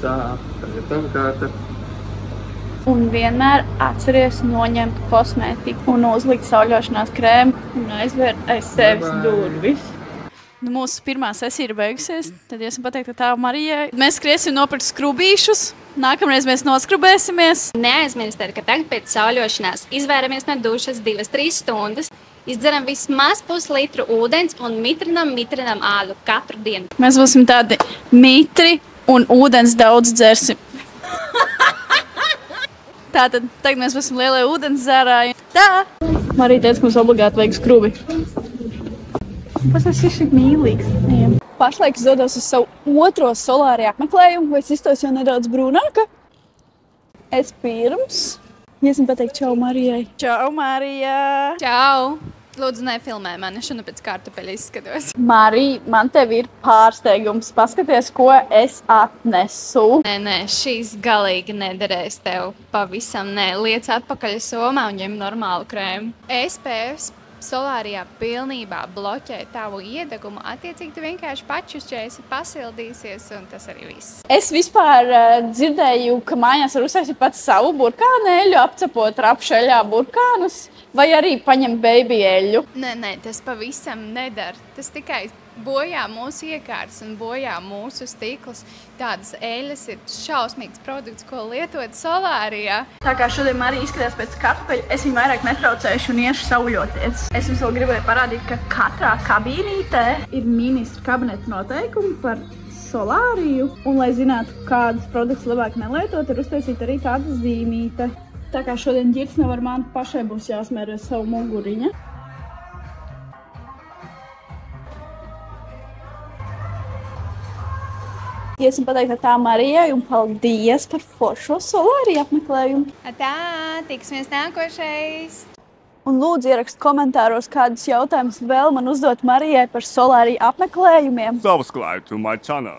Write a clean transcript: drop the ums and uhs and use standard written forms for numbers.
Tā, tagad apkārta. Un vienmēr atceries noņemt kosmētiku un uzlikt sauļošanās krēmu un aizvērt aiz sevis durvis. Nu, mūsu pirmā sesija ir beigusies. Tad iesim pateikt tā Marijai. Mēs skriesim nopirkt skrubīšus. Nākamreiz mēs noskrubēsimies. Neaizmirstiet, ka tagad pēc sauļošanās izvēramies no dušas 2-3 stundas. Izdzeram vismaz puslitru ūdens un mitrinam ādu katru dienu. Mēs būsim tādi mitri un ūdens daudz dzersim. Tātad tagad mēs būsim lielie ūdens dzērāji. Tā! Marija teica, ka mums obligāti vajag skrubi. Tas ir šik mīlīgs. Pašlaik es dodos uz savu otro solāri apmeklējumu, vai es iztos jau nedaudz brūnāka. Es pirms iesim pateikt čau Marijai. Čau, Marija! Čau! Lūdzu, nefilmē mani, šunu pēc kartupeļa izskatos. Marija, man tev ir pārsteigums. Paskaties, ko es atnesu. Nē, šīs galīgi nederēs tev. Pavisam nē. Liec atpakaļ somā un ņem normālu krēmu. SPF solārijā pilnībā bloķē tavu iedegumu. Attiecīgi tu vienkārši pačušķēsi, pasildīsies un tas arī viss. Es vispār dzirdēju, ka mājās var uztaisīt pats savu burkāneļu, apcepot rapšaļā burkānus, vai arī paņemt baby eļu. Nē, tas pavisam nedara. Tas tikai bojā mūsu iekārtas un bojā mūsu stiklus. Tādas eļas ir šausmīgs produkts, ko lietot solārijā. Tā kā šodien Marija izskatās pēc kartupeļa, es viņu vairāk netraucēšu un iešu sauļoties. Es jums vēl gribēju parādīt, ka katrā kabīnītē ir ministra kabineta noteikumi par solāriju. Un, lai zinātu, kādas produktus labāk nelietot, ir uztaisīta arī tāda zīmīte. Tā kā šodien ģirts nevar man pašai būs jāsmērē savu muguriņa. Iesim pateikt tā Marijai un paldies par foršo solāriju apmeklējumu. Tā, tiksimies nākošais! Un lūdzu ierakst komentāros, kādus jautājumus vēl man uzdot Marijai par solāriju apmeklējumiem. Subscribe to my channel.